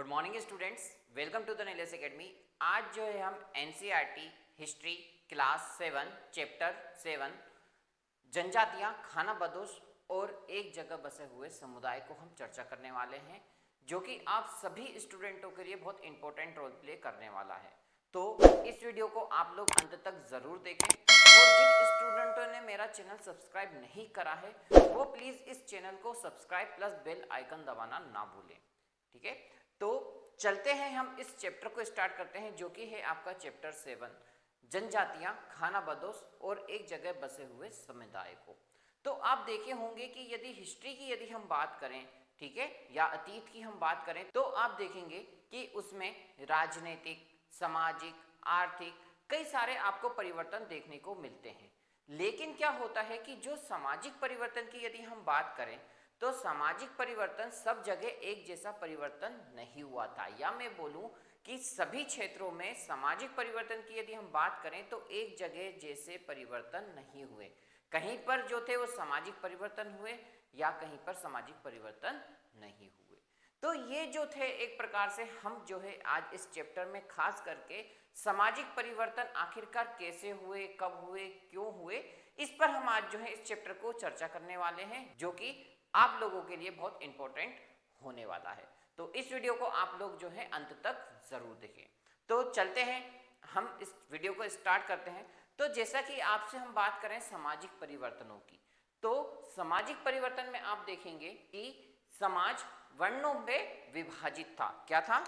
Good morning students, welcome to the Nilesh academy. आज जो है हम एनसीईआरटी हिस्ट्री क्लास 7 चैप्टर 7 जनजातियां खानाबदोश और एक जगह बसे हुए समुदाय को हम चर्चा करने वाले हैं, जो कि आप सभी स्टूडेंटों के लिए बहुत इंपॉर्टेंट रोल प्ले करने वाला है। तो इस वीडियो को आप लोग अंत तक जरूर देखें और जिन स्टूडेंटों ने मेरा चैनल सब्सक्राइब नहीं करा है वो प्लीज इस चैनल को सब्सक्राइब प्लस बेल आइकन दबाना ना भूलें। ठीक है, तो चलते हैं, हम इस चैप्टर को स्टार्ट करते हैं, जो कि है आपका चैप्टर 7 जनजातियां खानाबदोश और एक जगह बसे हुए समुदाय को। तो आप देखे होंगे कि यदि हिस्ट्री की यदि हम बात करें, ठीक है, या अतीत की हम बात करें, तो आप देखेंगे कि उसमें राजनीतिक, सामाजिक, आर्थिक कई सारे आपको परिवर्तन देखने को मिलते हैं। लेकिन क्या होता है कि जो सामाजिक परिवर्तन की यदि हम बात करें तो सामाजिक परिवर्तन सब जगह एक जैसा परिवर्तन नहीं हुआ था, या मैं बोलूं कि सभी क्षेत्रों में सामाजिक परिवर्तन की यदि हम बात करें तो एक जगह जैसे परिवर्तन नहीं हुए। कहीं पर जो थे वो सामाजिक परिवर्तन हुए या कहीं पर सामाजिक परिवर्तन नहीं हुए। तो ये जो थे एक प्रकार से हम जो है आज इस चैप्टर में खास करके सामाजिक परिवर्तन आखिरकार कैसे हुए, कब हुए, क्यों हुए, इस पर हम आज जो है इस चैप्टर को चर्चा करने वाले हैं, जो कि आप लोगों के लिए बहुत इंपॉर्टेंट होने वाला है। तो इस वीडियो को आप लोग जो है अंत तक जरूर देखें। तो चलते हैं, हम इस वीडियो को स्टार्ट करते हैं। तो जैसा कि आपसे हम बात करें सामाजिक परिवर्तनों की, तो सामाजिक परिवर्तन में आप देखेंगे कि समाज वर्णों में विभाजित था। क्या था?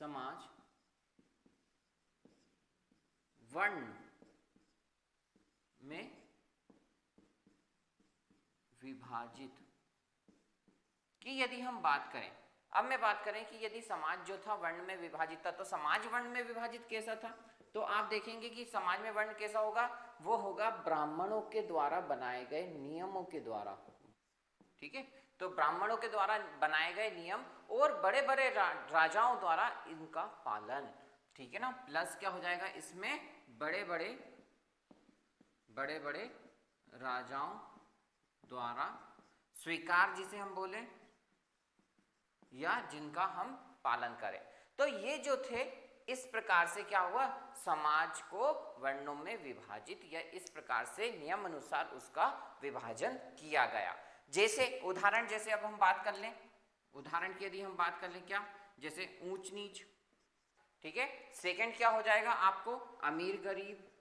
समाज वर्ण में विभाजित की यदि हम बात करें, अब मैं बात करें कि यदि समाज जो था वर्ण में विभाजित था, तो समाज वर्ण में विभाजित कैसा था? तो आप देखेंगे कि समाज में वर्ण कैसा होगा, वो होगा ब्राह्मणों के द्वारा बनाए गए नियमों के द्वारा। ठीक है, तो ब्राह्मणों के द्वारा बनाए गए नियम और बड़े बड़े राजाओं द्वारा इनका पालन। ठीक है ना, प्लस क्या हो जाएगा इसमें, बड़े बड़े राजाओं द्वारा स्वीकार, जिसे हम बोले, या जिनका हम पालन करें। तो ये जो थे इस प्रकार से क्या हुआ, समाज को वर्णों में विभाजित या इस प्रकार से नियम अनुसार उसका विभाजन किया गया। जैसे उदाहरण, जैसे अब हम बात कर लें, उदाहरण की यदि हम बात कर लें, क्या, जैसे ऊंच नीच। ठीक है, सेकंड क्या हो जाएगा आपको, अमीर गरीब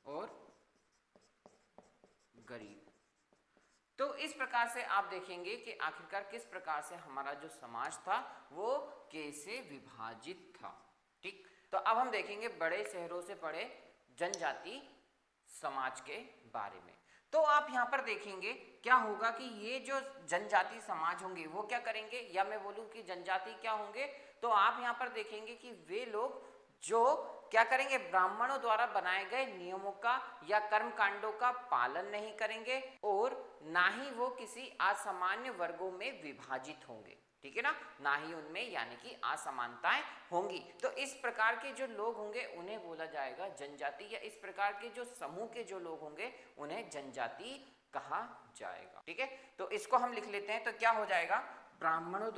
और गरीब। तो इस प्रकार से आप देखेंगे कि आखिरकार किस प्रकार से हमारा जो समाज था वो कैसे विभाजित था। ठीक, तो अब हम देखेंगे बड़े शहरों से पड़े जनजाति समाज के बारे में। तो आप यहाँ पर देखेंगे क्या होगा कि ये जो जनजाति समाज होंगे वो क्या करेंगे, या मैं बोलूं कि जनजाति क्या होंगे, तो आप यहाँ पर देखेंगे कि वे लोग जो क्या करेंगे, ब्राह्मणों द्वारा बनाए गए नियमों का या कर्म कांडों का पालन नहीं करेंगे और ना ही वो किसी असामान्य वर्गों में विभाजित होंगे। ठीक है ना, ना ही उनमें यानी कि असमानताएं होंगी। तो इस प्रकार के जो लोग होंगे उन्हें बोला जाएगा जनजाति, या इस प्रकार के जो समूह के जो लोग होंगे उन्हें जनजाति कहा जाएगा। ठीक है, तो इसको हम लिख लेते हैं। तो क्या हो जाएगा, ब्राह्मणों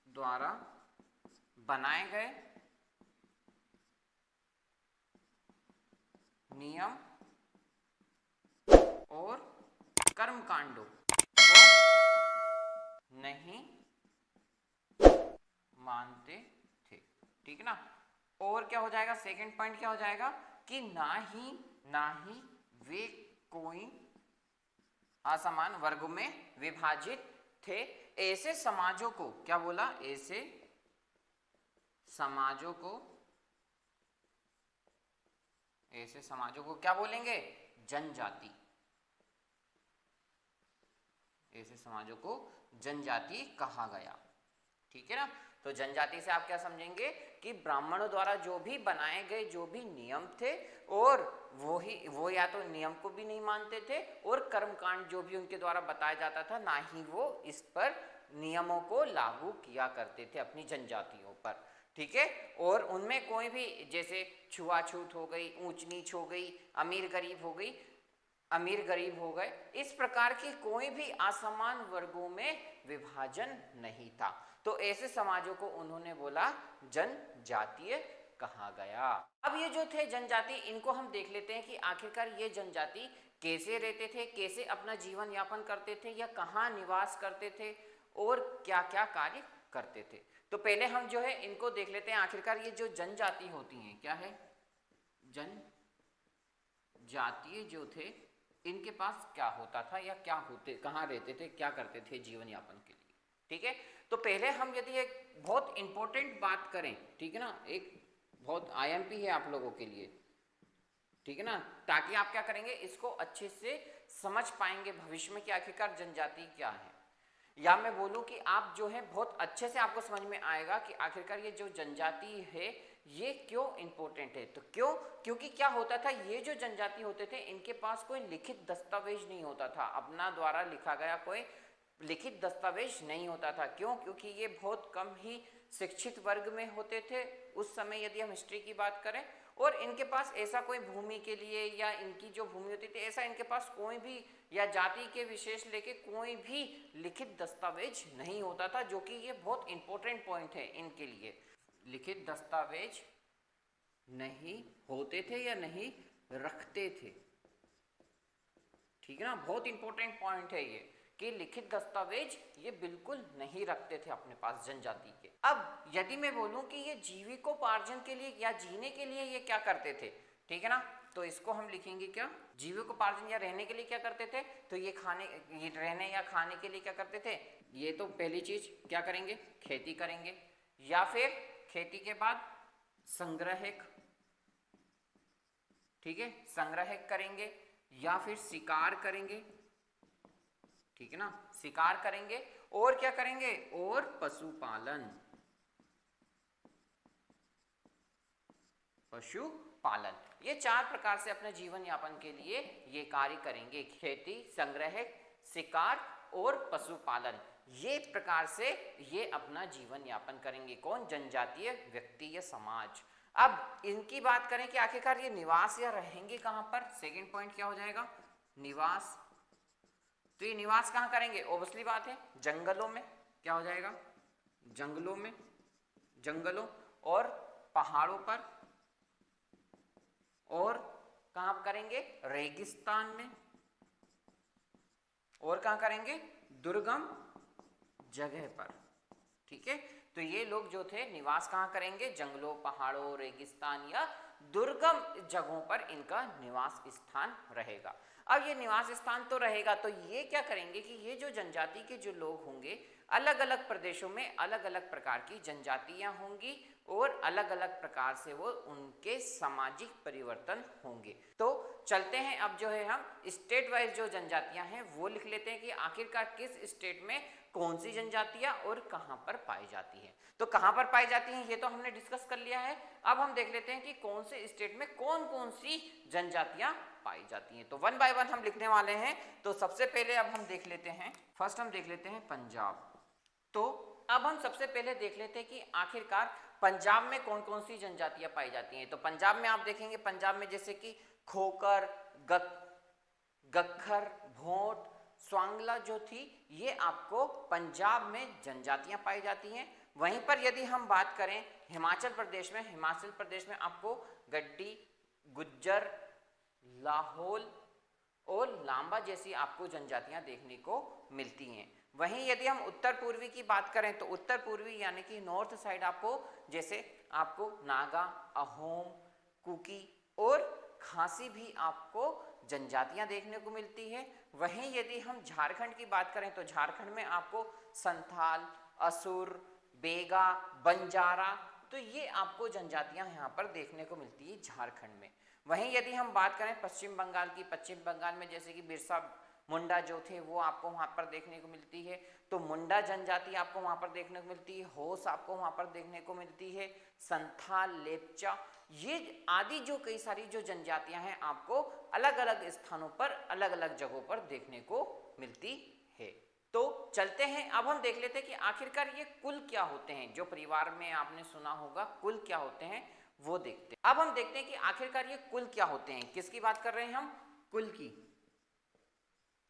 द्वारा बनाए गए नियम और कर्मकांडों को नहीं मानते थे। ठीक है ना, और क्या हो जाएगा, सेकंड पॉइंट क्या हो जाएगा कि ना ही वे कोई असमान वर्गों में विभाजित थे। ऐसे समाजों को क्या बोला, ऐसे समाजों को क्या बोलेंगे, जनजाति। ऐसे समाजों को जनजाति कहा गया। ठीक है ना, तो जनजाति से आप क्या समझेंगे कि ब्राह्मणों द्वारा जो भी बनाए गए जो भी नियम थे और वो या तो नियम को भी नहीं मानते थे और कर्मकांड जो भी उनके द्वारा बताया जाता था ना ही वो इस पर नियमों को लागू किया करते थे अपनी जनजातियों पर। ठीक है, और उनमें कोई भी जैसे छुआछूत हो गई, ऊंच नीच हो गई, अमीर गरीब हो गई, अमीर गरीब हो गए, इस प्रकार की कोई भी असमान वर्गों में विभाजन नहीं था। तो ऐसे समाजों को उन्होंने बोला जनजातीय कहा गया। अब ये जो थे जनजाति, इनको हम देख लेते हैं कि आखिरकार ये जनजाति कैसे रहते थे, कैसे अपना जीवन यापन करते थे, या कहाँ निवास करते थे और क्या क्या कार्य करते थे। तो पहले हम जो है इनको देख लेते हैं। आखिरकार ये जो जनजाति होती हैं, क्या है, जनजातीय जो थे, इनके पास क्या होता था, या क्या होते, कहाँ रहते थे, क्या करते थे जीवन यापन के लिए। ठीक है, तो पहले हम यदि एक बहुत इंपॉर्टेंट बात करें, ठीक है ना, एक बहुत आईएमपी है आप लोगों के लिए, ठीक है ना, ताकि आप क्या करेंगे, इसको अच्छे से समझ पाएंगे भविष्य में कि आखिरकार जनजाति क्या है। या मैं बोलूं कि आप जो है बहुत अच्छे से आपको समझ में आएगा कि आखिरकार ये जो जनजाति है ये क्यों इंपॉर्टेंट है। तो क्यों, क्योंकि क्या होता था, ये जो जनजाति होते थे इनके पास कोई लिखित दस्तावेज नहीं होता था, अपना द्वारा लिखा गया कोई लिखित दस्तावेज नहीं होता था। क्यों, क्योंकि ये बहुत कम ही शिक्षित वर्ग में होते थे उस समय, यदि हम हिस्ट्री की बात करें। और इनके पास ऐसा कोई भूमि के लिए, या इनकी जो भूमि होती थी, ऐसा इनके पास कोई भी, या जाति के विशेष लेके कोई भी लिखित दस्तावेज नहीं होता था, जो कि ये बहुत इंपॉर्टेंट पॉइंट है इनके लिए। लिखित दस्तावेज नहीं होते थे या नहीं रखते थे, ठीक है ना, बहुत इंपॉर्टेंट पॉइंट है ये कि लिखित दस्तावेज ये बिल्कुल नहीं रखते थे अपने पास जनजाति के। अब यदि मैं बोलूं कि ये जीविकोपार्जन के लिए या जीने के लिए ये क्या करते थे, ठीक है ना, तो इसको हम लिखेंगे क्या, जीविकोपार्जन या रहने के लिए क्या करते थे। तो ये रहने या खाने के लिए क्या करते थे, ये तो पहली चीज क्या करेंगे, खेती करेंगे, या फिर खेती के बाद संग्रहक, ठीक है, संग्रहक करेंगे, या फिर शिकार करेंगे, ठीक है ना, शिकार करेंगे, और क्या करेंगे, और पशुपालन, पशुपालन। ये चार प्रकार से अपने जीवन यापन के लिए ये कार्य करेंगे, खेती, संग्रह, शिकार और पशुपालन। ये प्रकार से ये अपना जीवन यापन करेंगे, कौन, जनजातीय व्यक्ति या समाज। अब इनकी बात करें कि आखिरकार ये निवास या रहेंगे कहां पर, सेकंड पॉइंट क्या हो जाएगा, निवास। तो ये निवास कहां करेंगे, ऑब्वियसली बात है जंगलों में, क्या हो जाएगा, जंगलों में, जंगलों और पहाड़ों पर, और कहां करेंगे, रेगिस्तान में, और कहां करेंगे, दुर्गम जगह पर। ठीक है, तो ये लोग जो थे निवास कहां करेंगे, जंगलों, पहाड़ों, रेगिस्तान या दुर्गम जगहों पर इनका निवास स्थान रहेगा। अब ये निवास स्थान तो रहेगा, तो ये क्या करेंगे कि ये जो जनजाति के जो लोग होंगे, अलग अलग प्रदेशों में अलग अलग प्रकार की जनजातियां होंगी और अलग अलग प्रकार से वो उनके सामाजिक परिवर्तन होंगे। तो चलते हैं अब जो है हम स्टेट वाइज जो जनजातियां हैं वो लिख लेते हैं कि आखिरकार किस स्टेट में कौन सी जनजातियां और कहां पर पाई जाती है। तो कहां पर पाई जाती हैं ये तो हमने डिस्कस कर लिया है। अब हम देख लेते हैं कि कौन से स्टेट में कौन कौन सी जनजातियां पाई जाती हैं। तो वन बाय वन हम लिखने वाले हैं। तो सबसे पहले अब हम देख लेते हैं, फर्स्ट हम देख लेते हैं पंजाब। तो अब हम सबसे पहले देख लेते हैं कि आखिरकार पंजाब में कौन कौन सी जनजातियां पाई जाती हैं। तो पंजाब में आप देखेंगे, पंजाब में जैसे कि खोकर, गक्खर, भोट, स्वांगला जो थी, ये आपको पंजाब में जनजातियां पाई जाती हैं। वहीं पर यदि हम बात करें हिमाचल प्रदेश में, हिमाचल प्रदेश में आपको गड्डी, गुज्जर, लाहौल और लांबा जैसी आपको जनजातियां देखने को मिलती हैं। वहीं यदि हम उत्तर पूर्वी की बात करें तो उत्तर पूर्वी यानी कि नॉर्थ साइड आपको जैसे आपको नागा, अहोम, कुकी और खासी भी आपको जनजातियां देखने को मिलती है। वहीं यदि हम झारखंड की बात करें तो झारखंड में आपको संथाल, असुर, बेगा, बंजारा, तो ये आपको जनजातियां यहाँ पर देखने को मिलती है झारखंड में। वहीं यदि हम बात करें पश्चिम बंगाल की, पश्चिम बंगाल में जैसे कि बिरसा मुंडा जो थे वो आपको वहां पर देखने को मिलती है। तो मुंडा जनजाति आपको वहां पर देखने को मिलती है, होस आपको वहां पर देखने को मिलती है, संथाल, लेपचा, ये आदि जो कई सारी जो जनजातियां हैं आपको अलग अलग स्थानों पर अलग अलग जगहों पर देखने को मिलती है। तो चलते हैं, अब हम देख लेते हैं कि आखिरकार ये कुल क्या होते हैं। जो परिवार में आपने सुना होगा कुल क्या होते हैं वो देखते हैं। अब हम देखते हैं कि आखिरकार ये कुल क्या होते हैं। किसकी बात कर रहे हैं हम, कुल की।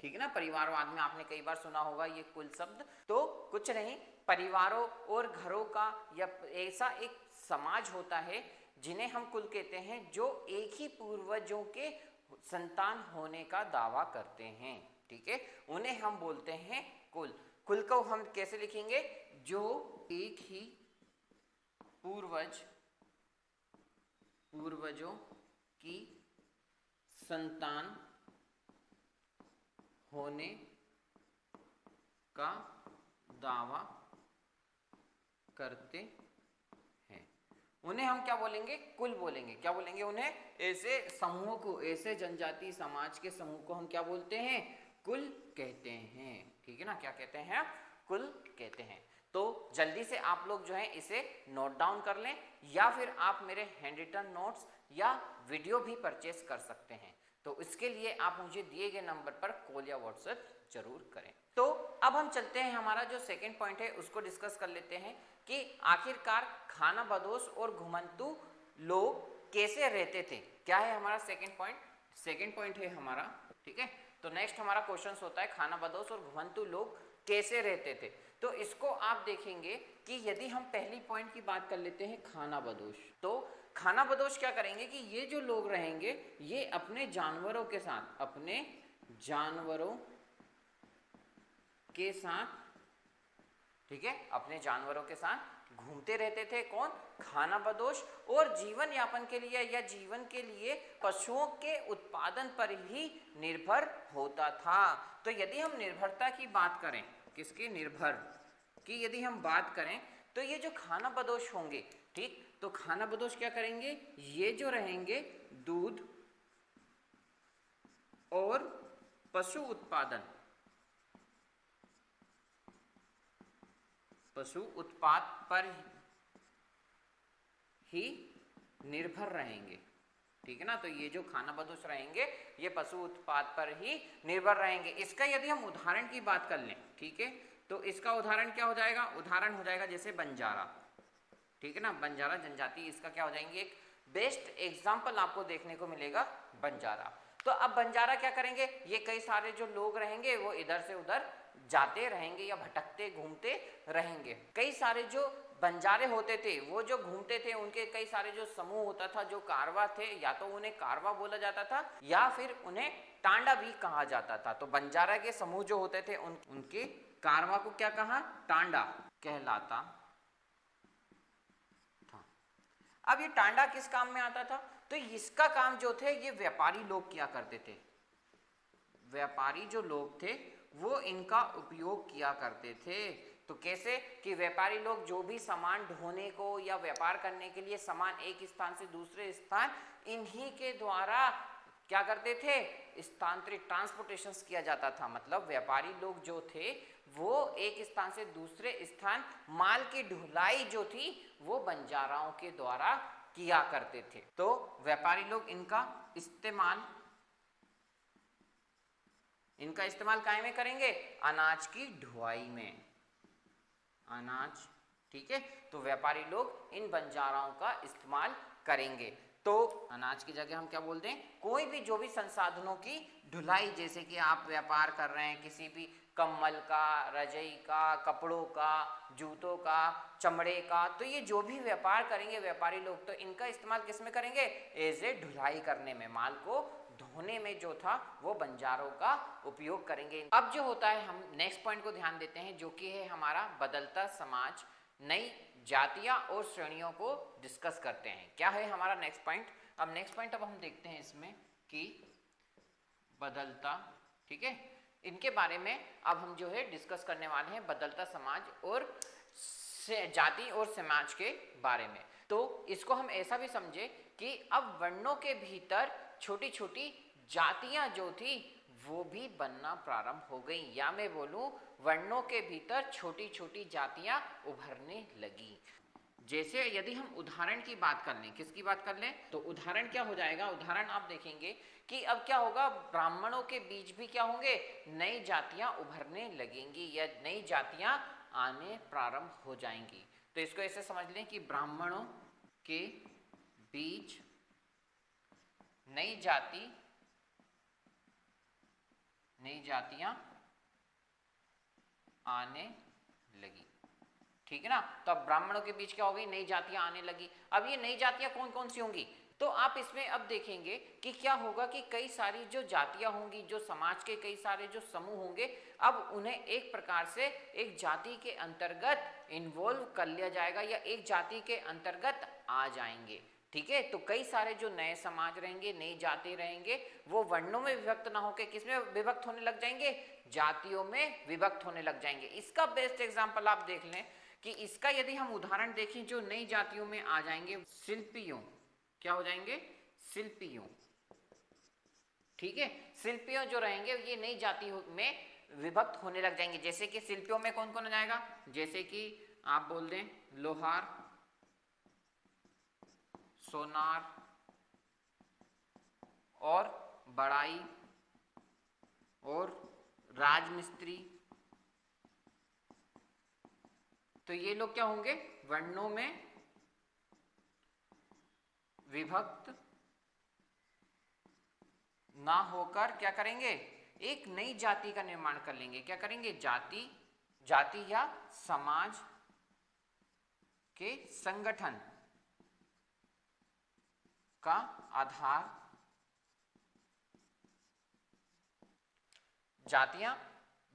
ठीक है ना। परिवारवाद में आपने कई बार सुना होगा ये कुल शब्द। तो कुछ नहीं, परिवारों और घरों का या ऐसा एक समाज होता है जिन्हें हम कुल कहते हैं, जो एक ही पूर्वजों के संतान होने का दावा करते हैं। ठीक है, उन्हें हम बोलते हैं कुल। कुल को हम कैसे लिखेंगे? जो एक ही पूर्वजों की संतान होने का दावा करते हैं, उन्हें हम क्या बोलेंगे? कुल बोलेंगे। क्या बोलेंगे उन्हें? ऐसे समूह को, ऐसे जनजाति समाज के समूह को हम क्या बोलते हैं? कुल कहते हैं। ठीक है ना, क्या कहते हैं? कुल कहते हैं। तो जल्दी से आप लोग जो है इसे नोट डाउन कर लें, या फिर आप मेरे हैंड रिटन नोट्स या वीडियो भी परचेस कर सकते हैं। तो इसके लिए आप मुझे दिए गए नंबर पर कॉल या व्हाट्सएप जरूर करें। तो अब हम चलते हैं, हमारा जो सेकंड पॉइंट है उसको डिस्कस कर लेते हैं कि आखिरकार खानाबदोश और घुमंतू लोग कैसे रहते थे। क्या है हमारा सेकंड पॉइंट? सेकंड पॉइंट है हमारा, ठीक है। तो नेक्स्ट हमारा क्वेश्चन होता है खानाबदोश और घुमंतू लोग कैसे रहते थे। तो इसको आप देखेंगे कि यदि हम पहली पॉइंट की बात कर लेते हैं खानाबदोश, तो खानाबदोश क्या करेंगे कि ये जो लोग रहेंगे ये अपने जानवरों के साथ, अपने जानवरों के साथ, ठीक है, अपने जानवरों के साथ घूमते रहते थे। कौन? खानाबदोश। और जीवन यापन के लिए या जीवन के लिए पशुओं के उत्पादन पर ही निर्भर होता था। तो यदि हम निर्भरता की बात करें, किसकी? निर्भर की यदि हम बात करें, तो ये जो खानाबदोश होंगे, ठीक, तो खानाबदोश क्या करेंगे? ये जो रहेंगे दूध और पशु उत्पाद पर ही निर्भर रहेंगे। ठीक है ना। तो ये जो खानाबदोश रहेंगे ये पशु उत्पाद पर ही निर्भर रहेंगे। इसका यदि हम उदाहरण की बात कर लें, ठीक है, तो इसका उदाहरण क्या हो जाएगा? उदाहरण हो जाएगा जैसे बंजारा, ठीक है ना। बंजारा जनजाति, इसका क्या हो जाएंगे? एक बेस्ट एग्जाम्पल आपको देखने को मिलेगा बंजारा। तो अब बंजारा क्या करेंगे? ये कई सारे जो लोग रहेंगे वो इधर से उधर जाते रहेंगे या भटकते घूमते रहेंगे। कई सारे जो बंजारे होते थे वो जो घूमते थे, उनके कई सारे जो समूह होता था, जो कारवा थे, या तो उन्हें कारवा बोला जाता था या फिर उन्हें टांडा भी कहा जाता था। तो बंजारा के समूह जो होते थे उनके कारवा को क्या कहा? टांडा कहलाता था। अब ये टांडा किस काम में आता था? तो इसका काम जो थे ये व्यापारी लोग किया करते थे। व्यापारी जो लोग थे वो इनका उपयोग किया करते थे। तो कैसे? कि व्यापारी लोग जो भी सामान ढोने को या व्यापार करने के लिए सामान एक स्थान से दूसरे स्थान इन्हीं के द्वारा क्या करते थे? स्थानांतरित, ट्रांसपोर्टेशन किया जाता था। मतलब व्यापारी लोग जो थे वो एक स्थान से दूसरे स्थान माल की ढुलाई जो थी वो बंजाराओं के द्वारा किया करते थे। तो व्यापारी लोग इनका इस्तेमाल काहे में करेंगे? अनाज की ढुलाई में, अनाज, ठीक है। तो व्यापारी लोग इन बंजाराओं का इस्तेमाल करेंगे। तो अनाज की जगह हम क्या बोलते हैं? कोई भी जो भी संसाधनों की ढुलाई, जैसे कि आप व्यापार कर रहे हैं किसी भी कम्बल का, रजई का, कपड़ों का, जूतों का, चमड़े का, तो ये जो भी व्यापार करेंगे व्यापारी लोग, तो इनका इस्तेमाल किस में करेंगे? एज ए ढुलाई करने में, माल को धोने में जो था वो बंजारों का उपयोग करेंगे। अब जो होता है, हम नेक्स्ट पॉइंट को ध्यान देते हैं जो कि है हमारा बदलता समाज, नई जातियां और श्रेणियों को डिस्कस करते हैं। क्या है हमारा नेक्स्ट पॉइंट? अब नेक्स्ट पॉइंट अब हम देखते हैं इसमें कि बदलता, ठीक है, इनके बारे में अब हम जो है डिस्कस करने वाले हैं, बदलता समाज और जाति और समाज के बारे में। तो इसको हम ऐसा भी समझे कि अब वर्णों के भीतर छोटी छोटी जातियां जो थी वो भी बनना प्रारंभ हो गई, या मैं बोलूं वर्णों के भीतर छोटी छोटी जातियां उभरने लगी। जैसे यदि हम उदाहरण की बात कर लें, किसकी बात कर लें? तो उदाहरण क्या हो जाएगा? उदाहरण आप देखेंगे कि अब क्या होगा, ब्राह्मणों के बीच भी क्या होंगे? नई जातियां उभरने लगेंगी या नई जातियां आने प्रारंभ हो जाएंगी। तो इसको ऐसे समझ लें कि ब्राह्मणों के बीच नई नई जातियां आने लगी, ठीक है ना। तो अब ब्राह्मणों के बीच क्या हो गई, नई जातियां आने लगी। अब ये नई जातियां कौन कौन सी होंगी, तो आप इसमें अब देखेंगे कि क्या होगा कि कई सारी जो जातियां होंगी, जो समाज के कई सारे जो समूह होंगे, अब उन्हें एक प्रकार से एक जाति के अंतर्गत इन्वॉल्व कर लिया जाएगा या एक जाति के अंतर्गत आ जाएंगे, ठीक है। तो कई सारे जो नए समाज रहेंगे, नई जाति रहेंगे, वो वर्णों में विभक्त ना होकर किसमें विभक्त होने लग जाएंगे, जातियों में विभक्त होने लग जाएंगे। इसका बेस्ट एग्जाम्पल आप देख लें कि इसका यदि हम उदाहरण देखें, जो नई जातियों में आ जाएंगे, शिल्पियों, क्या हो जाएंगे, शिल्पियों, ठीक है। शिल्पियों जो रहेंगे ये नई जाति में विभक्त होने लग जाएंगे। जैसे कि शिल्पियों में कौन कौन आ जाएगा, जैसे कि आप बोल दें लोहार, सोनार और बढ़ाई और राजमिस्त्री, तो ये लोग क्या होंगे, वर्णों में विभक्त ना होकर क्या करेंगे, एक नई जाति का निर्माण कर लेंगे। क्या करेंगे, जाति या समाज के संगठन का आधार, जातियां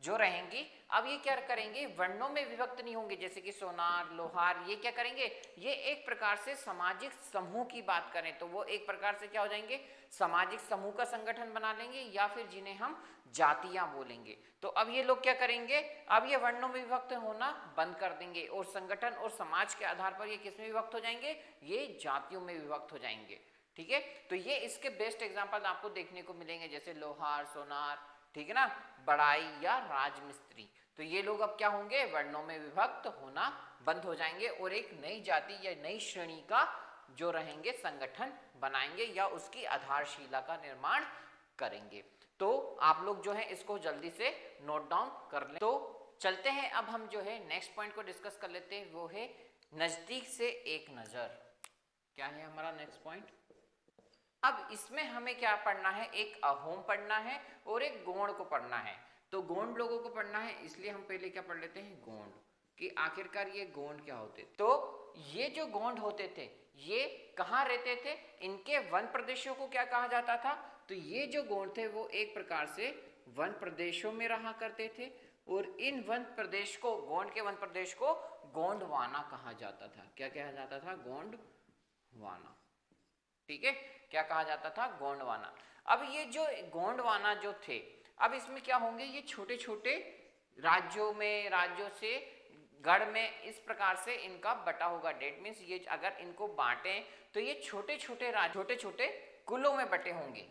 जो रहेंगी अब ये क्या करेंगे, वर्णों में विभक्त नहीं होंगे। जैसे कि सोनार, लोहार, ये क्या करेंगे, ये एक प्रकार से सामाजिक समूह की बात करें तो वो एक प्रकार से क्या हो जाएंगे, सामाजिक समूह का संगठन बना लेंगे, या फिर जिन्हें हम जातियां बोलेंगे। तो अब ये लोग क्या करेंगे, अब ये वर्णों में विभक्त होना बंद कर देंगे और संगठन और समाज के आधार पर ये किस में विभक्त हो जाएंगे, ये जातियों में विभक्त हो जाएंगे, ठीक है। तो ये इसके बेस्ट एग्जाम्पल आपको देखने को मिलेंगे, जैसे लोहार, सोनार, ठीक है ना, बढ़ाई या राजमिस्त्री। तो ये लोग अब क्या होंगे, वर्णों में विभक्त होना बंद हो जाएंगे और एक नई जाति या नई श्रेणी का जो रहेंगे संगठन बनाएंगे या उसकी आधारशिला का निर्माण करेंगे। तो आप लोग जो है इसको जल्दी से नोट डाउन कर लें। तो चलते हैं अब हम जो है नेक्स्ट पॉइंट को डिस्कस कर लेते हैं, वो है नजदीक से एक नजर। क्या है हमारा नेक्स्ट पॉइंट, अब इसमें हमें क्या पढ़ना है, एक अहोम पढ़ना है और एक गोंड को पढ़ना है। तो गोंड लोगों को पढ़ना है, इसलिए हम पहले क्या पढ़ लेते हैं, गोंड, कि आखिरकार ये गोंड क्या होते थे। तो ये जो गोंड होते थे ये कहाँ रहते थे, इनके वन प्रदेशों को क्या कहा जाता था, तो ये जो गोंड थे वो एक प्रकार से वन प्रदेशों में रहा करते थे और इन वन प्रदेश को, गोंड के वन प्रदेश को गोंडवाना कहा जाता था। क्या कहा जाता था, गोंडवाना, ठीक है, क्या कहा जाता था, गोंडवाना। अब ये जो गोंडवाना जो थे, अब इसमें क्या होंगे, ये छोटे छोटे राज्यों से गढ़ में इस प्रकार से इनका बटा होगा। डेट मीन्स ये अगर इनको बांटे तो ये छोटे छोटे कुलों में बटे होंगे,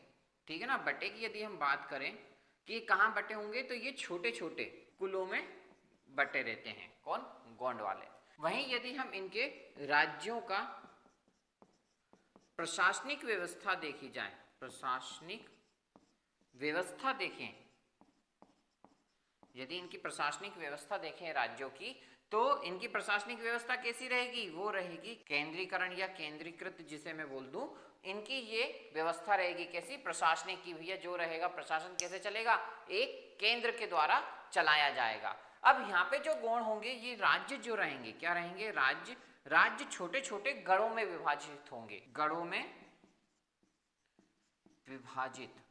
ठीक है ना। बटे की यदि हम बात करें कि कहाँ बटे होंगे, तो ये छोटे छोटे कुलों में बटे रहते हैं, कौन, गोंड वाले। वहीं यदि हम इनके राज्यों का प्रशासनिक व्यवस्था देखी जाए, प्रशासनिक व्यवस्था देखें, यदि इनकी प्रशासनिक व्यवस्था देखें राज्यों की, तो इनकी प्रशासनिक व्यवस्था कैसी रहेगी, वो रहेगी केंद्रीकरण या केंद्रीकृत, जिसे मैं बोल दूं, इनकी ये व्यवस्था रहेगी कैसी, प्रशासनिक की। भैया जो रहेगा प्रशासन कैसे चलेगा, एक केंद्र के द्वारा चलाया जाएगा। अब यहाँ पे जो गौण होंगे ये राज्य जो रहेंगे, क्या रहेंगे, राज्य छोटे छोटे गणों में विभाजित होंगे, गणों में विभाजित,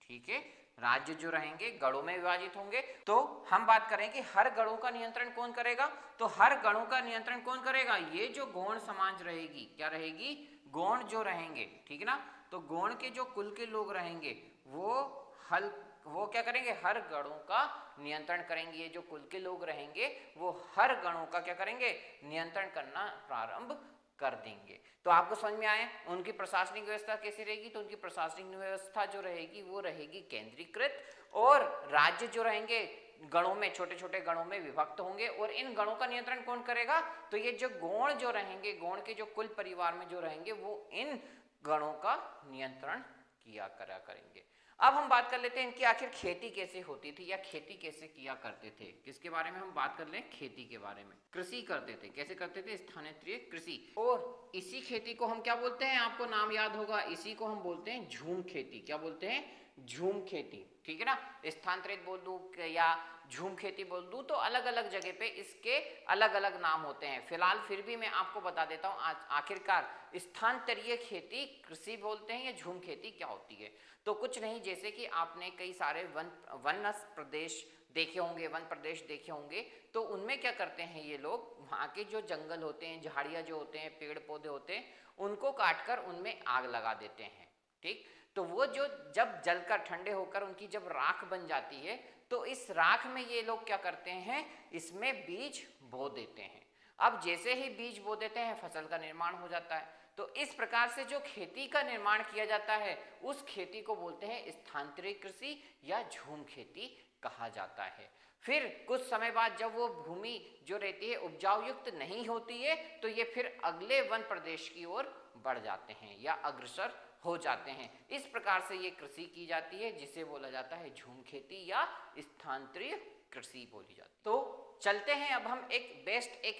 ठीक है। राज्य जो रहेंगे गणों में विभाजित होंगे। तो हम बात करें कि हर गणों का नियंत्रण कौन करेगा, तो हर गणों का नियंत्रण कौन करेगा, ये जो गौण समाज रहेगी, क्या रहेगी, गौण जो रहेंगे, ठीक है ना। तो गौण के जो कुल के लोग रहेंगे वो क्या करेंगे, हर गणों का नियंत्रण करेंगे। ये जो कुल के लोग रहेंगे वो हर गणों का क्या करेंगे, नियंत्रण करना प्रारंभ कर देंगे। तो आपको समझ में आए उनकी प्रशासनिक व्यवस्था कैसी रहेगी, तो उनकी प्रशासनिक व्यवस्था जो रहेगी वो रहेगी केंद्रीकृत, और राज्य जो रहेंगे गणों में, छोटे छोटे गणों में विभक्त होंगे। और इन गणों का नियंत्रण कौन करेगा, तो ये जो गौण जो रहेंगे, गौण के जो कुल परिवार में जो रहेंगे वो इन गणों का नियंत्रण किया करेंगे। अब हम बात कर लेते हैं इनकी आखिर खेती कैसे होती थी या खेती कैसे किया करते थे। किसके बारे में हम बात कर लें, खेती के बारे में। कृषि करते थे, कैसे करते थे, स्थानांतरित कृषि। और इसी खेती को हम क्या बोलते हैं, आपको नाम याद होगा, इसी को हम बोलते हैं झूम खेती। क्या बोलते हैं, झूम खेती, ठीक है ना, स्थानांतरित बोल दूं या झूम खेती बोल दूं तो अलग अलग जगह पे इसके अलग अलग नाम होते हैं। फिलहाल फिर भी मैं आपको बता देता हूं आखिरकार स्थानांतरीय खेती कृषि बोलते हैं या झूम खेती क्या होती है। तो कुछ नहीं, जैसे कि आपने कई सारे वन प्रदेश देखे होंगे, वन प्रदेश देखे होंगे, तो उनमें क्या करते हैं ये लोग, वहाँ के जो जंगल होते हैं, झाड़ियाँ जो होते हैं, पेड़ पौधे होते हैं, उनको काटकर उनमें आग लगा देते हैं। ठीक, तो वो जो जब जलकर ठंडे होकर उनकी जब राख बन जाती है तो इस राख में ये लोग क्या करते हैं, इसमें बीज बो देते हैं। अब जैसे ही बीज बो देते हैं फसल का निर्माण हो जाता है। तो इस प्रकार से जो खेती का निर्माण किया जाता है उस खेती को बोलते हैं स्थानांतरित कृषि या झूम खेती कहा जाता है। फिर कुछ समय बाद जब वो भूमि जो रहती है उपजाऊ युक्त नहीं होती है तो ये फिर अगले वन प्रदेश की ओर बढ़ जाते हैं या अग्रसर हो जाते हैं। इस प्रकार से ये कृषि की जाती है जिसे बोला जाता है झूम खेती या स्थानांतरित कृषि बोली जाती है। तो चलते हैं अब हम एक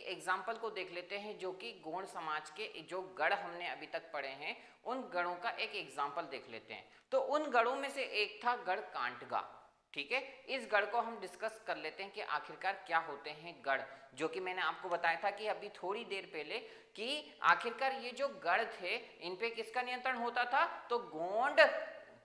एग्जाम्पल को देख लेते हैं जो कि गोंड समाज के जो गढ़ हमने अभी तक पढ़े हैं उन गढ़ों का एक एग्जाम्पल देख लेते हैं। तो उन गढ़ों में से एक था गढ़ कांटगा, ठीक है। इस गढ़ को हम डिस्कस कर लेते हैं कि आखिरकार क्या होते हैं गढ़, जो कि मैंने आपको बताया था कि अभी थोड़ी देर पहले कि आखिरकार ये जो गढ़ थे इन पे किसका नियंत्रण होता था, तो गोंड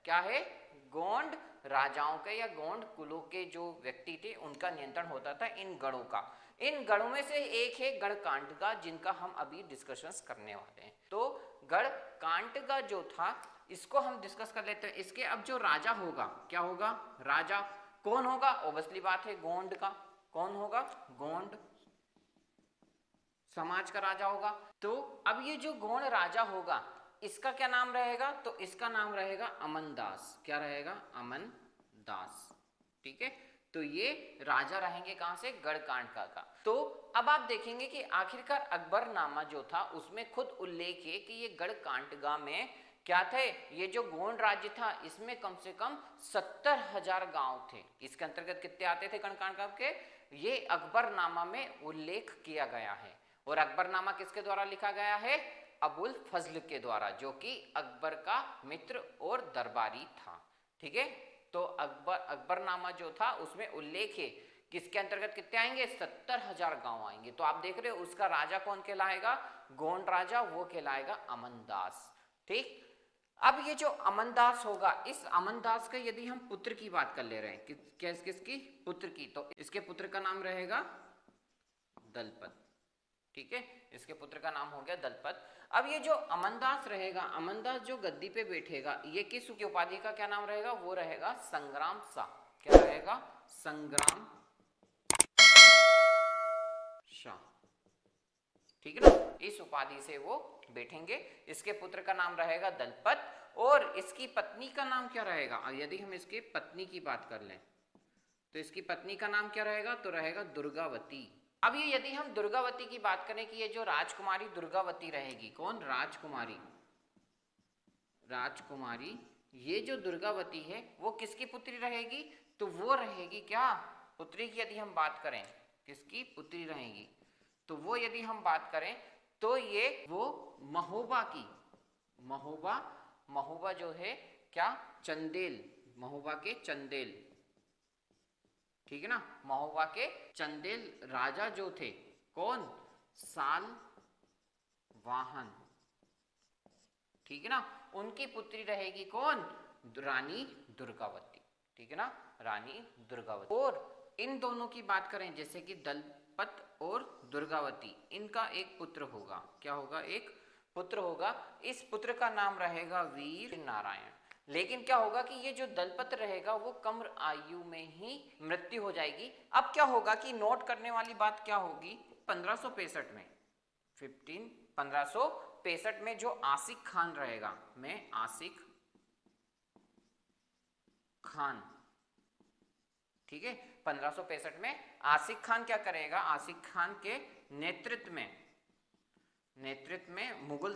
क्या है, गोंड राजाओं के या गोंड कुलों के जो व्यक्ति थे उनका नियंत्रण होता था इन गढ़ों का। इन गढ़ों में से एक है गढ़ कांटगा जिनका हम अभी डिस्कशंस करने वाले हैं। तो गढ़ कांटगा जो था इसको हम डिस्कस कर लेते हैं। इसके अब जो राजा होगा क्या होगा, राजा कौन होगा, ऑब्वियसली बात है गोंड का, कौन होगा, गोंड समाज का राजा होगा। तो अब ये जो गोंड राजा होगा इसका क्या नाम रहेगा, तो इसका नाम रहेगा अमनदास। क्या रहेगा, अमनदास, ठीक है। तो ये राजा रहेंगे कहां से, गढ़कांटका का। तो अब आप देखेंगे कि आखिरकार अकबरनामा जो था उसमें खुद उल्लेख है कि ये गढ़कांटगा में क्या थे, ये जो गोंड राज्य था इसमें कम से कम 70,000 गांव थे। इसके अंतर्गत कितने आते थे गढ़कांटगा के, ये अकबरनामा में उल्लेख किया गया है। और अकबरनामा किसके द्वारा लिखा गया है, अबुल फजल के द्वारा, जो कि अकबर का मित्र और दरबारी था, ठीक है। तो अकबरनामा जो था उसमें उल्लेख है किसके अंतर्गत कितने आएंगे, 70,000 गांव आएंगे। तो आप देख रहे हो उसका राजा कौन कहलाएगा, गोंड राजा, वो कहलाएगा अमनदास, ठीक। अब ये जो अमनदास होगा, इस अमनदास के यदि हम पुत्र की बात कर ले रहे हैं, किसकी पुत्र की, तो इसके पुत्र का नाम रहेगा दलपत, ठीक है। इसके पुत्र का नाम हो गया दलपत। अब ये जो अमनदास रहेगा, अमनदास जो गद्दी पे बैठेगा, ये किस की उपाधि का क्या नाम रहेगा, वो रहेगा संग्राम शाह। क्या रहेगा, संग्राम शाह, ठीक है ना। इस उपाधि से वो बैठेंगे। इसके पुत्र का नाम रहेगा दलपत और इसकी पत्नी का नाम क्या रहेगा, यदि हम इसकी पत्नी की बात कर लें तो इसकी पत्नी का नाम क्या रहेगा, तो रहेगा दुर्गावती। अब ये यदि हम दुर्गावती की बात करें कि ये जो राजकुमारी दुर्गावती रहेगी, कौन, राजकुमारी, राजकुमारी ये जो दुर्गावती है वो किसकी पुत्री रहेगी, तो वो रहेगी क्या, पुत्री की यदि हम बात करें किसकी पुत्री रहेगी, तो वो यदि हम बात करें तो ये वो महोबा की, महोबा जो है क्या, चंदेल, महोबा के चंदेल, ठीक है ना। महोबा के चंदेल राजा जो थे, कौन, सालवाहन, ठीक है ना, उनकी पुत्री रहेगी कौन, रानी दुर्गावती, ठीक है ना, रानी दुर्गावती। और इन दोनों की बात करें जैसे कि दलपत और दुर्गावती, इनका एक पुत्र होगा, क्या होगा, एक पुत्र होगा। इस पुत्र का नाम रहेगा वीर नारायण। लेकिन क्या होगा कि ये जो दलपत रहेगा वो कम आयु में ही मृत्यु हो जाएगी। अब क्या होगा कि नोट करने वाली बात क्या होगी, 1565 में 1565 में जो आसिक खान रहेगा, मैं आसिक खान, ठीक है, 1565 में आसिक खान क्या करेगा, आसिक खान के नेतृत्व में मुगल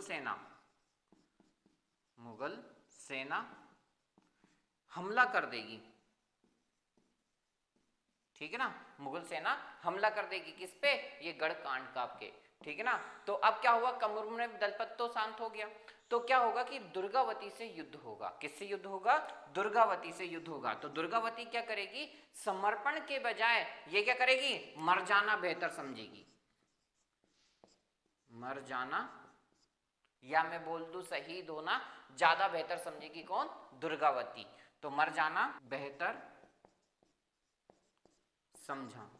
सेना हमला कर देगी, ठीक है ना। मुगल सेना हमला कर देगी किस पे, ये गढ़ कांडकाप के, ठीक है ना। तो अब क्या हुआ, कमरूम में दलपत तो शांत हो गया, तो क्या होगा कि दुर्गावती से युद्ध होगा। किससे युद्ध होगा, दुर्गावती से युद्ध होगा। तो दुर्गावती क्या करेगी, समर्पण के बजाय ये क्या करेगी, मर जाना बेहतर समझेगी। मर जाना, या मैं बोल दूं शहीद होना ज्यादा बेहतर समझेगी कौन, दुर्गावती। तो मर जाना बेहतर समझा,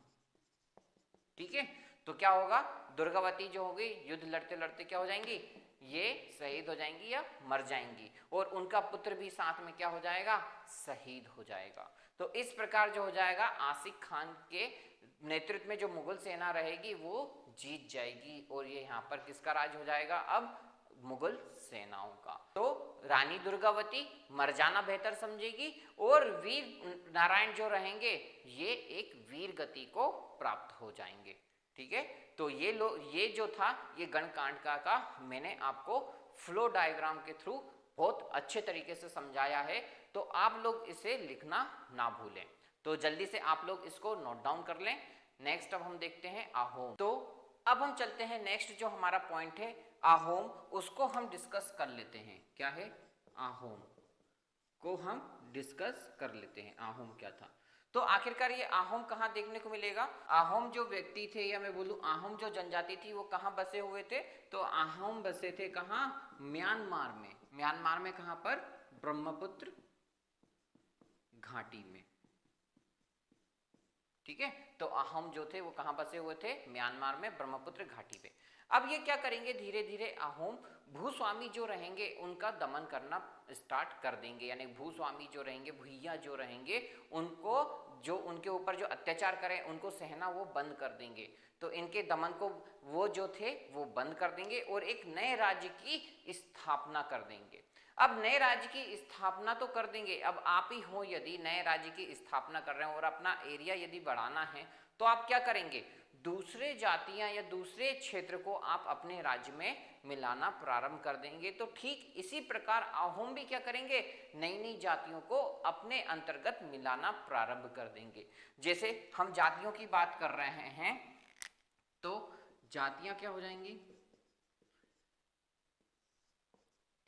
ठीक है। तो क्या होगा, दुर्गावती जो होगी युद्ध लड़ते लड़ते क्या हो जाएंगी, ये शहीद हो जाएंगी या मर जाएंगी, और उनका पुत्र भी साथ में क्या हो जाएगा, शहीद हो जाएगा। तो इस प्रकार जो हो जाएगा, आसिक खान के नेतृत्व में जो मुगल सेना रहेगी वो जीत जाएगी, और ये यहाँ पर किसका राज हो जाएगा, अब मुगल सेनाओं का। तो रानी दुर्गावती मर जाना बेहतर समझेगी, और वीर नारायण जो रहेंगे ये एक वीर गति को प्राप्त हो जाएंगे, ठीक है। तो ये जो था ये गणकांडका का मैंने आपको फ्लो डायग्राम के थ्रू बहुत अच्छे तरीके से समझाया है, तो आप लोग इसे लिखना ना भूलें। तो जल्दी से आप लोग इसको नोट डाउन कर लें। नेक्स्ट अब हम देखते हैं अहोम। तो अब हम चलते हैं नेक्स्ट जो हमारा पॉइंट है अहोम, उसको हम डिस्कस कर लेते हैं। क्या है, अहोम को हम डिस्कस कर लेते हैं, अहोम क्या था। तो आखिरकार ये अहोम कहाँ देखने को मिलेगा, अहोम जो व्यक्ति थे, या मैं बोलूं अहोम जो जनजाति थी वो कहाँ बसे हुए थे, तो अहोम बसे थे कहाँ, म्यांमार में। म्यांमार में कहाँ पर, ब्रह्मपुत्र घाटी में, ठीक है। तो अहोम जो थे वो कहाँ बसे हुए थे, म्यांमार में ब्रह्मपुत्र घाटी पे। अब ये क्या करेंगे, धीरे धीरे अहोम भूस्वामी जो रहेंगे उनका दमन करना स्टार्ट कर देंगे, यानी भूस्वामी जो रहेंगे, भुइया जो रहेंगे, उनको जो उनके ऊपर जो अत्याचार करें उनको सहना वो बंद कर देंगे। तो इनके दमन को वो जो थे वो बंद कर देंगे, और एक नए राज्य की स्थापना कर देंगे। अब नए राज्य की स्थापना तो कर देंगे, अब आप ही हो यदि नए राज्य की स्थापना कर रहे हो और अपना एरिया यदि बढ़ाना है, तो आप क्या करेंगे, दूसरे जातियां या दूसरे क्षेत्र को आप अपने राज्य में मिलाना प्रारंभ कर देंगे। तो ठीक इसी प्रकार अहोम भी क्या करेंगे, नई नई जातियों को अपने अंतर्गत मिलाना प्रारंभ कर देंगे। जैसे हम जातियों की बात कर रहे हैं, तो जातियां क्या हो जाएंगी,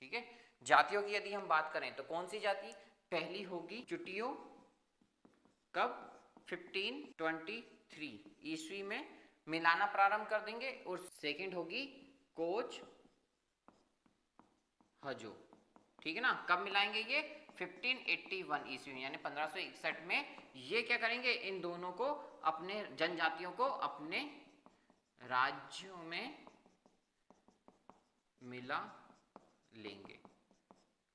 ठीक है। जातियों की यदि हम बात करें तो कौन सी जाति, पहली होगी चुटियो, कब, 1523 ईस्वी में मिलाना प्रारंभ कर देंगे, और सेकंड होगी कोच हजो, ठीक है ना। कब मिलाएंगे ये, 1581 ईस्वी यानी 1561 में ये क्या करेंगे, इन दोनों को, अपने जनजातियों को अपने राज्यों में मिला लेंगे,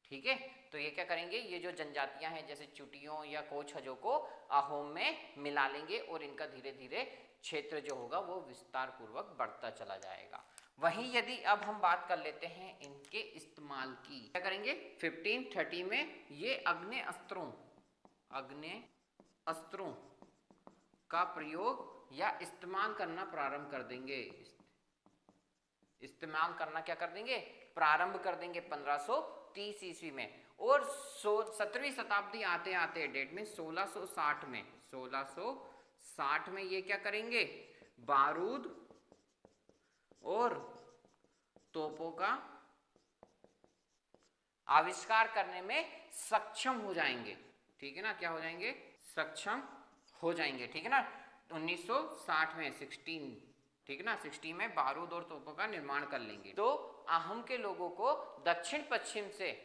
ठीक है। तो ये क्या करेंगे, ये जो जनजातियां हैं जैसे चुटियों या कोच हजो को अहोम में मिला लेंगे, और इनका धीरे धीरे क्षेत्र जो होगा वो विस्तार पूर्वक बढ़ता चला जाएगा। वहीं यदि अब हम बात कर लेते हैं इनके इस्तेमाल की, क्या करेंगे, 1530 में ये आग्नेय अस्त्रों का प्रयोग या इस्तेमाल करना प्रारंभ कर देंगे। इस्तेमाल करना क्या कर देंगे, प्रारंभ कर देंगे 1530 ईस्वी में। और 17वीं शताब्दी आते आते डेट में 1660 में ये क्या करेंगे, बारूद और तोपों का आविष्कार करने में सक्षम हो जाएंगे, ठीक है ना। क्या हो जाएंगे, सक्षम हो जाएंगे, ठीक है ना। 1960 में 16, ठीक है ना, 60 में बारूद और तोपों का निर्माण कर लेंगे। तो अहोम के लोगों को दक्षिण पश्चिम से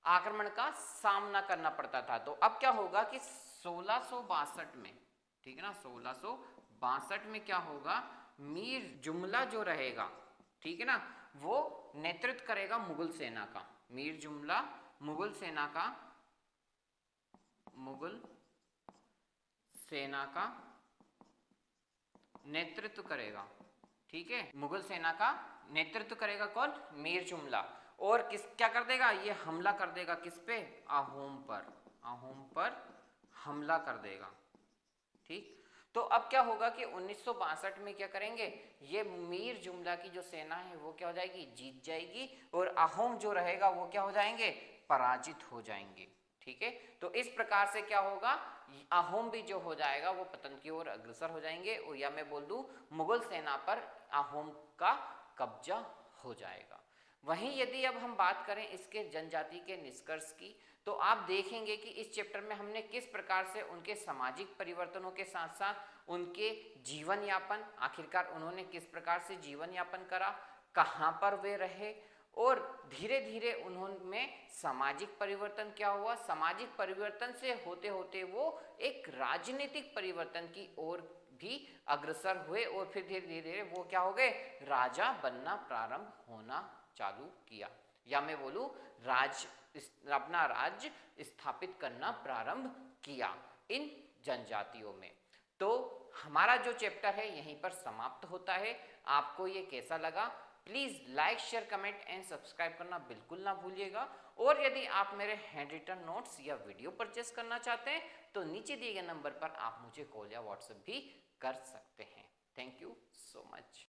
आक्रमण का सामना करना पड़ता था। तो अब क्या होगा कि 1662 में, ठीक है ना, 1662 में क्या होगा, मीर जुमला जो रहेगा, ठीक है ना, वो नेतृत्व करेगा मुगल सेना का। मीर जुमला मुगल सेना का नेतृत्व करेगा, ठीक है। मुगल सेना का नेतृत्व करेगा कौन, मीर जुमला। और क्या कर देगा, ये हमला कर देगा किस पे, अहोम पर हमला कर देगा, ठीक। तो अब क्या होगा कि 1962 में क्या करेंगे, ये मीर जुमला की जो सेना है वो क्या हो जाएगी, जीत जाएगी, और अहोम जो रहेगा वो क्या हो जाएंगे, पराजित हो जाएंगे, ठीक है। तो इस प्रकार से क्या होगा, अहोम भी जो हो जाएगा वो पतन की ओर अग्रसर हो जाएंगे, और या मैं बोल दूं मुगल सेना पर अहोम का कब्जा हो जाएगा। वहीं यदि अब हम बात करें इसके जनजाति के निष्कर्ष की, तो आप देखेंगे कि इस चैप्टर में हमने किस प्रकार से उनके सामाजिक परिवर्तनों के साथ साथ उनके जीवन यापन, आखिरकार उन्होंने किस प्रकार से जीवन यापन करा, कहाँ पर वे रहे, और धीरे धीरे उन्होंने सामाजिक परिवर्तन क्या हुआ, सामाजिक परिवर्तन से होते होते वो एक राजनीतिक परिवर्तन की ओर भी अग्रसर हुए, और फिर धीरे धीरे वो क्या हो गए, राजा बनना प्रारंभ होना चालू किया, या मैं बोलूं अपना राज्य स्थापित करना प्रारंभ किया इन जनजातियों में। तो हमारा जो चैप्टर है यहीं पर समाप्त होता है। आपको ये कैसा लगा, please like share comment and subscribe करना बिल्कुल ना भूलिएगा। और यदि आप मेरे हैंड रिटन नोट्स या वीडियो परचेस करना चाहते हैं तो नीचे दिए गए नंबर पर आप मुझे कॉल या व्हाट्सएप भी कर सकते हैं। Thank you so much.